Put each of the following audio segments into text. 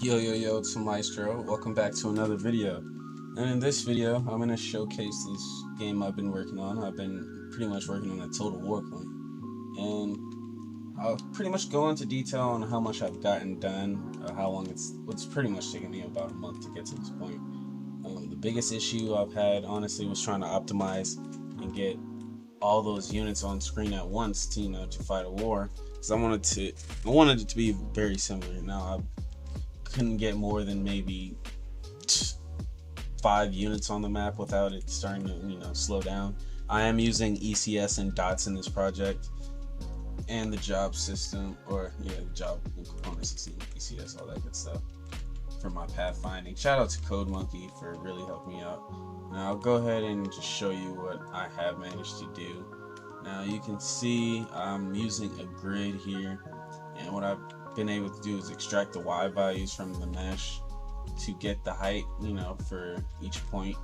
Yo, it's Maestro. Welcome back to another video. And in this video, I'm going to showcase this game I've been working on. I've been pretty much working on a Total War clone. And I'll pretty much go into detail on how much I've gotten done, how long it's pretty much taken me about a month to get to this point. The biggest issue I've had, honestly, was trying to optimize and get all those units on screen at once to fight a war. Because I wanted it to be very similar. Now, I couldn't get more than maybe 5 units on the map without it starting to slow down. I am using ECS and dots in this project, and the job system, the job component system, ECS, all that good stuff for my pathfinding. Shout out to CodeMonkey for really helping me out. Now I'll go ahead and just show you what I have managed to do. Now you can see I'm using a grid here, and what I've been able to do is extract the Y values from the mesh to get the height, for each point,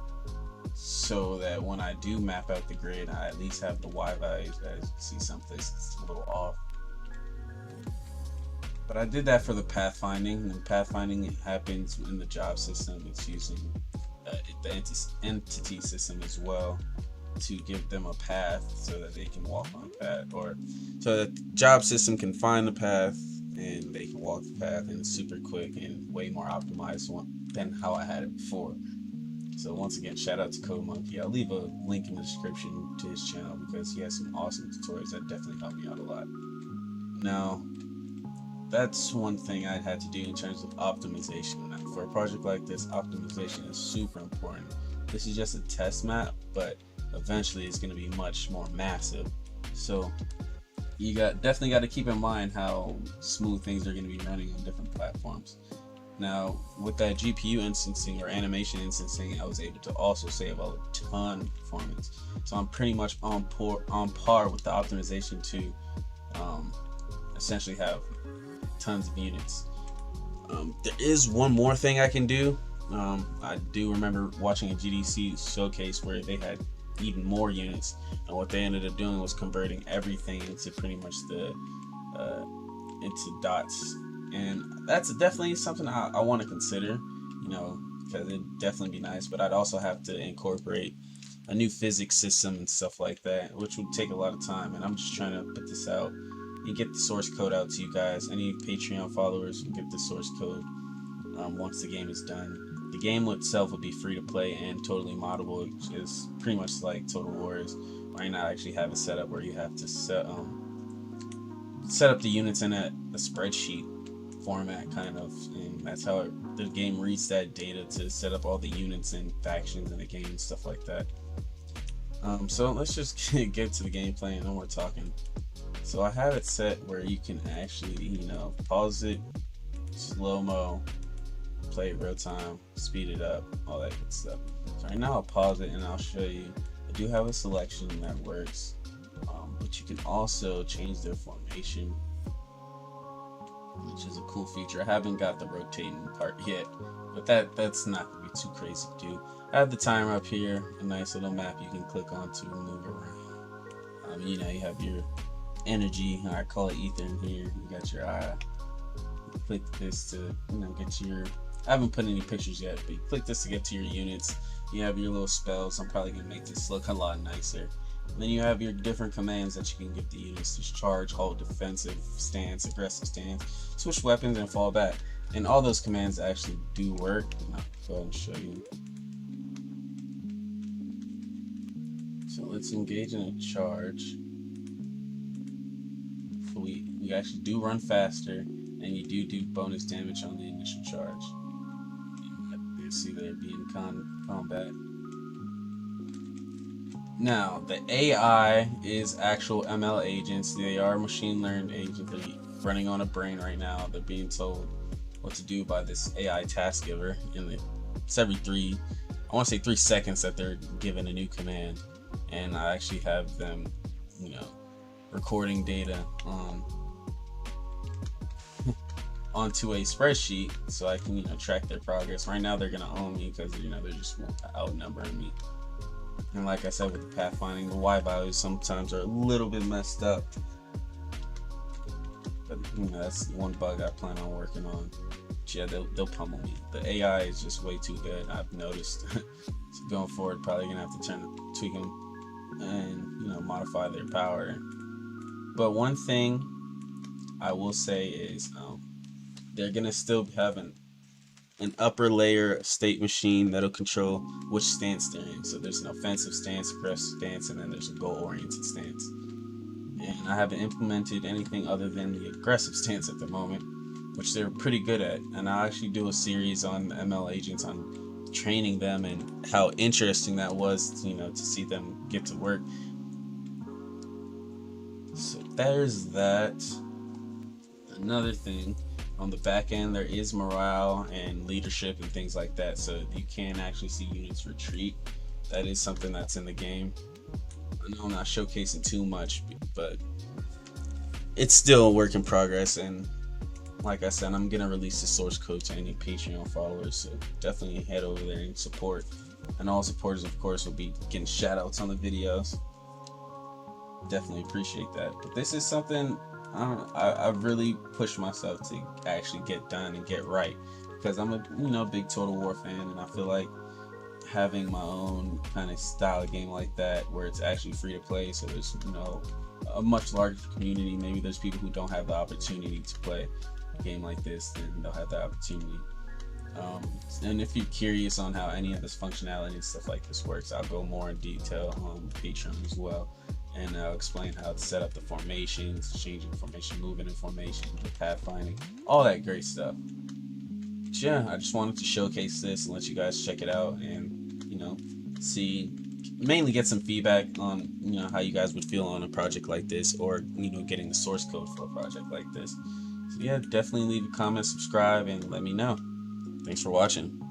so that when I do map out the grid, I at least have the Y values. As you see, some places it's a little off. But I did that for the pathfinding, and pathfinding happens in the job system. It's using the entity system as well to give them a path so that they can walk on the path, or so that the job system can find the path and they can walk the path, and it's super quick and way more optimized than how I had it before. So once again, shout out to CodeMonkey. I'll leave a link in the description to his channel because he has some awesome tutorials that definitely help me out a lot. Now, that's one thing I had to do in terms of optimization. Now, for a project like this, optimization is super important. This is just a test map, but eventually it's going to be much more massive. So you definitely got to keep in mind how smooth things are going to be running on different platforms. Now, with that GPU instancing or animation instancing, I was able to also save a ton of performance. So I'm pretty much on par with the optimization to essentially have tons of units. There is one more thing I can do. I do remember watching a GDC showcase where they had even more units, and what they ended up doing was converting everything into pretty much into dots, and that's definitely something I want to consider, because it'd definitely be nice. But I'd also have to incorporate a new physics system and stuff like that, which would take a lot of time, and I'm just trying to put this out and get the source code out to you guys. Any Patreon followers will get the source code once the game is done. The game itself will be free to play and totally moddable, which is pretty much like Total Wars. Right now I actually have it set up where you have to set up the units in a spreadsheet format, kind of, and that's how the game reads that data to set up all the units and factions in the game and stuff like that. So let's just get to the gameplay and then we're talking. So I have it set where you can actually, pause it, slow-mo, play it real time, speed it up, all that good stuff. So right now I'll pause it and I'll show you. I do have a selection that works, but you can also change their formation, which is a cool feature. I haven't got the rotating part yet, but that's not going to be too crazy to do. I have the timer up here, a nice little map you can click on to move around. You have your energy, I call it ether in here. You got your eye. You click this to get your, I haven't put any pictures yet, but you click this to get to your units. You have your little spells. I'm probably gonna make this look a lot nicer. And then you have your different commands that you can give the units: to charge, hold, defensive stance, aggressive stance, switch weapons, and fall back. And all those commands actually do work. And I'll go ahead and show you. So let's engage in a charge. We actually do run faster, and you do bonus damage on the initial charge. You see there being combat. Now the AI is actual ML agents. They are machine learned agents. They're running on a brain right now. They're being told what to do by this AI task giver, and it's every 3 seconds that they're given a new command. And I actually have them, recording data onto a spreadsheet so I can track their progress. Right now they're gonna own me because they're just outnumbering me. And like I said, with the pathfinding, the Y values sometimes are a little bit messed up, but You know, that's one bug I plan on working on. But yeah, they'll pummel me. The AI is just way too good. I've noticed. So going forward, probably gonna have to tweak them, and modify their power. But one thing I will say is they're gonna still have an upper layer state machine that'll control which stance they're in. So there's an offensive stance, aggressive stance, and then there's a goal-oriented stance. And I haven't implemented anything other than the aggressive stance at the moment, which they're pretty good at. And I actually do a series on ML agents on training them and how interesting that was, to see them get to work. So there's that. Another thing, on the back end, there is morale and leadership and things like that, so you can actually see units retreat. That is something that's in the game. I know I'm not showcasing too much, but it's still a work in progress, and like I said, I'm gonna release the source code to any Patreon followers, so definitely head over there and support. And all supporters, of course, will be getting shout outs on the videos. Definitely appreciate that. But this is something I've really pushed myself to actually get done and get right, because I'm a big Total War fan, and I feel like having my own kind of style of game like that, where it's actually free to play, so there's a much larger community. Maybe there's people who don't have the opportunity to play a game like this, then they'll have that opportunity. And if you're curious on how any of this functionality and stuff like this works, I'll go more in detail on Patreon as well. And I'll explain how to set up the formations, changing formation, moving in formation, the pathfinding, all that great stuff. But yeah, I just wanted to showcase this and let you guys check it out, and see, mainly get some feedback on how you guys would feel on a project like this, or getting the source code for a project like this. So yeah, definitely leave a comment, subscribe, and let me know. Thanks for watching.